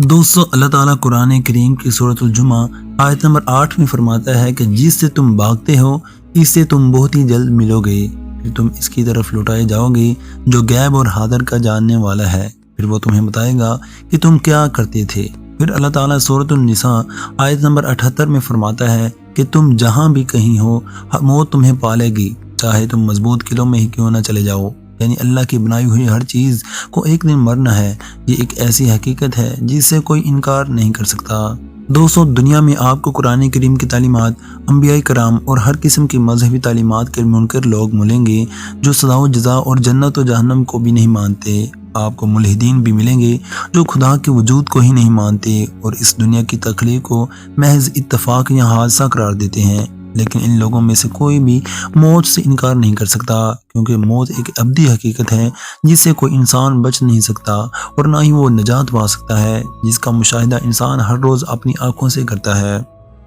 دوستو اللہ تعالیٰ قرآن کریم کی سورۃ الجمعہ آیت نمبر 8 میں فرماتا ہے کہ جس سے تم بھاگتے ہو اس سے تم بہت ہی جلد ملو گے، پھر تم اس کی طرف لوٹائے جاؤ گے جو غیب اور حاضر کا جاننے والا ہے، پھر وہ تمہیں بتائے گا کہ تم کیا کرتے تھے۔ پھر اللہ تعالیٰ سورۃ النساء آیت نمبر 78 میں فرماتا ہے کہ تم جہاں بھی کہیں ہو موت تمہیں پالے گی، چاہے تم مضبوط قلعوں میں ہی کیوں نہ چلے جاؤ۔ یعنی اللہ کی بنائی ہوئی ہر چیز کو ایک دن مرنا ہے، یہ ایک ایسی حقیقت ہے جس سے کوئی انکار نہیں کر سکتا۔ دوستو دنیا میں آپ کو قرآن کریم کی تعلیمات، انبیاء کرام اور ہر قسم کی مذہبی تعلیمات کے منکر لوگ ملیں گے جو سزا و جزا اور جنت و جہنم کو بھی نہیں مانتے۔ آپ کو ملحدین بھی ملیں گے جو خدا کے وجود کو ہی نہیں مانتے اور اس دنیا کی تخلیق کو محض اتفاق یا حادثہ قرار دیتے ہیں۔ لیکن ان لوگوں میں سے کوئی بھی موت سے انکار نہیں کر سکتا، کیونکہ موت ایک ابدی حقیقت ہے جس سے کوئی انسان بچ نہیں سکتا اور نہ ہی وہ نجات پا سکتا ہے، جس کا مشاہدہ انسان ہر روز اپنی آنکھوں سے کرتا ہے۔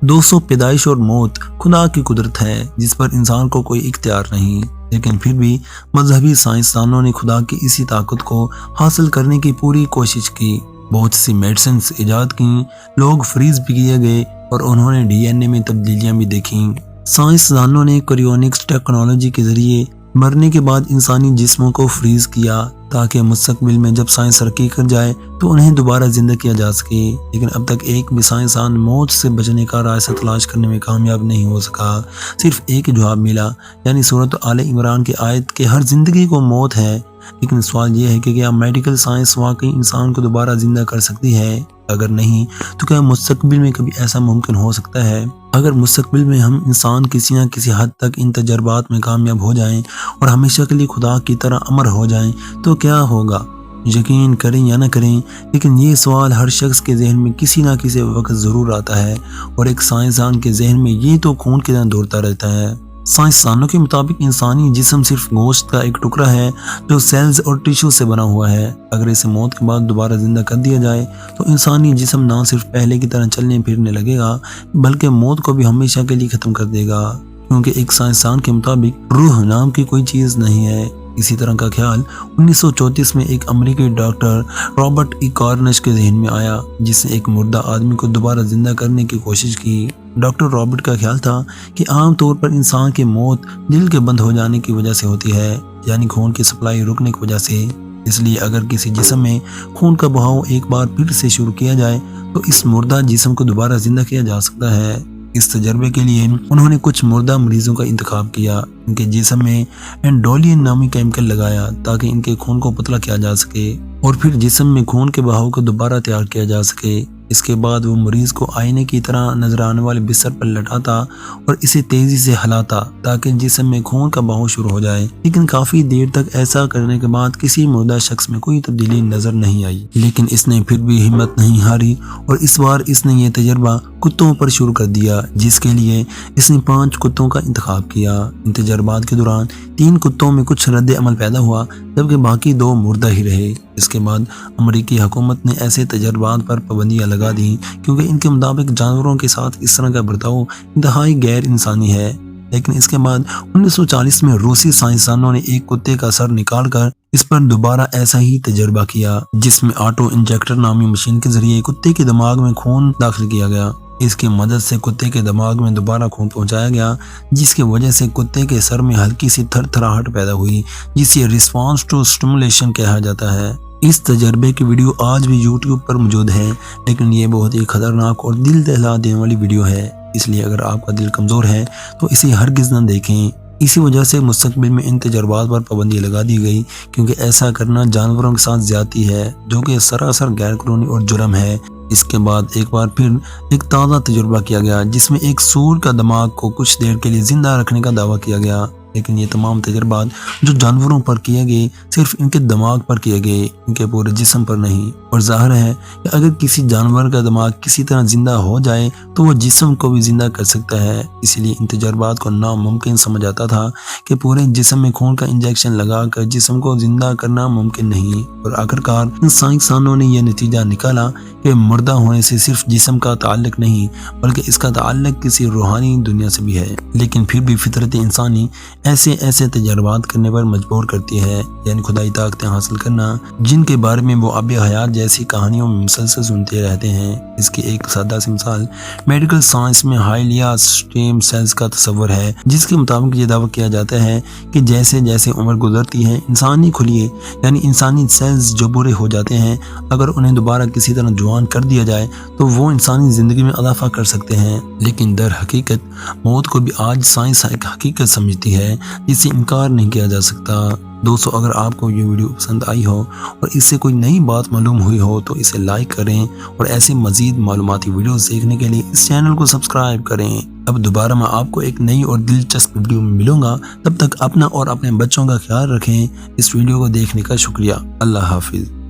دوستو پیدائش اور موت خدا کی قدرت ہے جس پر انسان کو کوئی اختیار نہیں، لیکن پھر بھی مذہبی سائنسدانوں نے خدا کی اسی طاقت کو حاصل کرنے کی پوری کوشش کی۔ بہت سی میڈیسنز ایجاد کی، لوگ فریز بھی کیے گئے اور انہوں نے ڈی این اے میں تبدیلیاں بھی دیکھیں۔ سائنسدانوں نے کریونکس ٹیکنالوجی کے ذریعے مرنے کے بعد انسانی جسموں کو فریز کیا تاکہ مستقبل میں جب سائنس ترقی کر جائے تو انہیں دوبارہ زندہ کیا جا سکے، لیکن اب تک ایک بھی سائنسدان موت سے بچنے کا راستہ تلاش کرنے میں کامیاب نہیں ہو سکا۔ صرف ایک جواب ملا، یعنی سورۃ آل عمران کی آیت کہ ہر زندگی کو موت ہے۔ لیکن سوال یہ ہے کہ کیا میڈیکل سائنس واقعی انسان کو دوبارہ زندہ کر سکتی ہے؟ اگر نہیں تو کیا مستقبل میں کبھی ایسا ممکن ہو سکتا ہے؟ اگر مستقبل میں ہم انسان کسی نہ کسی حد تک ان تجربات میں کامیاب ہو جائیں اور ہمیشہ کے لیے خدا کی طرح امر ہو جائیں تو کیا ہوگا؟ یقین کریں یا نہ کریں، لیکن یہ سوال ہر شخص کے ذہن میں کسی نہ کسی وقت ضرور آتا ہے، اور ایک سائنسدان کے ذہن میں یہ تو خون کی طرح دوڑتا رہتا ہے۔ سائنسدانوں کے مطابق انسانی جسم صرف گوشت کا ایک ٹکڑا ہے جو سیلز اور ٹیشو سے بنا ہوا ہے۔ اگر اسے موت کے بعد دوبارہ زندہ کر دیا جائے تو انسانی جسم نہ صرف پہلے کی طرح چلنے پھرنے لگے گا بلکہ موت کو بھی ہمیشہ کے لیے ختم کر دے گا، کیونکہ ایک سائنسدان کے مطابق روح نام کی کوئی چیز نہیں ہے۔ اسی طرح کا خیال 1934 میں ایک امریکی ڈاکٹر رابرٹ ای کارنش کے ذہن میں آیا، جس نے ایک مردہ آدمی کو دوبارہ زندہ کرنے کی کوشش کی۔ ڈاکٹر رابرٹ کا خیال تھا کہ عام طور پر انسان کی موت دل کے بند ہو جانے کی وجہ سے ہوتی ہے، یعنی خون کی سپلائی رکنے کی وجہ سے۔ اس لیے اگر کسی جسم میں خون کا بہاؤ ایک بار پھر سے شروع کیا جائے تو اس مردہ جسم کو دوبارہ زندہ کیا جا سکتا ہے۔ اس تجربے کے لیے انہوں نے کچھ مردہ مریضوں کا انتخاب کیا، ان کے جسم میں اینڈولین نامی کیمیکل لگایا تاکہ ان کے خون کو پتلا کیا جا سکے اور پھر جسم میں خون کے بہاؤ کو دوبارہ تیار کیا جا سکے۔ اس کے بعد وہ مریض کو آئینے کی طرح نظر آنے والے بستر پر لٹاتا اور اسے تیزی سے ہلاتا تاکہ جسم میں خون کا بہاؤ شروع ہو جائے، لیکن کافی دیر تک ایسا کرنے کے بعد کسی مردہ شخص میں کوئی تبدیلی نظر نہیں آئی۔ لیکن اس نے پھر بھی ہمت نہیں ہاری اور اس بار اس نے یہ تجربہ کتوں پر شروع کر دیا، جس کے لیے اس نے 5 کتوں کا انتخاب کیا۔ ان تجربات کے دوران 3 کتوں میں کچھ رد عمل پیدا ہوا جبکہ باقی 2 مردہ ہی رہے۔ اس کے بعد امریکی حکومت نے ایسے تجربات پر پابندیاں لگا دیں کیونکہ ان کے مطابق جانوروں کے ساتھ اس طرح کا برتاؤ انتہائی غیر انسانی ہے۔ لیکن اس کے بعد 1940 میں روسی سائنسدانوں نے ایک کتے کا سر نکال کر اس پر دوبارہ ایسا ہی تجربہ کیا، جس میں آٹو انجیکٹر نامی مشین کے ذریعے کتے کے دماغ میں خون داخل کیا گیا۔ اس کی مدد سے کتے کے دماغ میں دوبارہ خون پہنچایا گیا، جس کی وجہ سے کتے کے سر میں ہلکی سی تھر تھراہٹ پیدا ہوئی، جسے ریسپانس ٹو اسٹیمولیشن کہا جاتا ہے۔ اس تجربے کی ویڈیو آج بھی یوٹیوب پر موجود ہے، لیکن یہ بہت ہی خطرناک اور دل دہلا دینے والی ویڈیو ہے، اس لیے اگر آپ کا دل کمزور ہے تو اسے ہرگز نہ دیکھیں۔ اسی وجہ سے مستقبل میں ان تجربات پر پابندی لگا دی گئی، کیونکہ ایسا کرنا جانوروں کے ساتھ زیادتی ہے جو کہ سراسر غیر قانونی اور جرم ہے۔ اس کے بعد ایک بار پھر ایک تازہ تجربہ کیا گیا جس میں ایک سور کا دماغ کو کچھ دیر کے لیے زندہ رکھنے کا دعویٰ کیا گیا، لیکن یہ تمام تجربات جو جانوروں پر کیے گئے صرف ان کے دماغ پر کیے گئے، ان کے پورے جسم پر نہیں۔ اور ظاہر ہے کہ اگر کسی جانور کا دماغ کسی طرح زندہ ہو جائے تو وہ جسم کو بھی زندہ کر سکتا ہے، اس لیے ان تجربات کو ناممکن سمجھ آتا تھا کہ پورے جسم میں خون کا انجیکشن لگا کر جسم کو زندہ کرنا ممکن نہیں۔ اور آخرکار ان سائنسدانوں نے یہ نتیجہ نکالا کہ مردہ ہونے سے صرف جسم کا تعلق نہیں بلکہ اس کا تعلق کسی روحانی دنیا سے بھی ہے۔ لیکن پھر بھی فطرت انسانی ایسے ایسے تجربات کرنے پر مجبور کرتی ہے، یعنی خدائی طاقتیں حاصل کرنا جن کے بارے میں وہ اب حیات جیسی کہانیوں میں مسلسل سنتے رہتے ہیں۔ اس کی ایک سادہ سی مثال میڈیکل سائنس میں ہائلیا اسٹیم سیلز کا تصور ہے، جس کے مطابق یہ دعویٰ کیا جاتا ہے کہ جیسے جیسے عمر گزرتی ہے انسانی خلیے یعنی انسانی سیلز جو برے ہو جاتے ہیں، اگر انہیں دوبارہ کسی طرح جوان کر دیا جائے تو وہ انسانی زندگی میں اضافہ کر سکتے ہیں۔ لیکن در حقیقت موت کو بھی آج سائنس ایک حقیقت سمجھتی ہے جس سے انکار نہیں کیا جا سکتا۔ دوستو، اگر آپ کو یہ ویڈیو پسند آئی ہو اور اس سے کوئی نئی بات معلوم ہوئی ہو تو اسے لائک کریں اور ایسے مزید معلوماتی ویڈیوز دیکھنے کے لیے اس چینل کو سبسکرائب کریں۔ اب دوبارہ میں آپ کو ایک نئی اور دلچسپ ویڈیو میں ملوں گا، تب تک اپنا اور اپنے بچوں کا خیال رکھیں۔ اس ویڈیو کو دیکھنے کا شکریہ۔ اللہ حافظ۔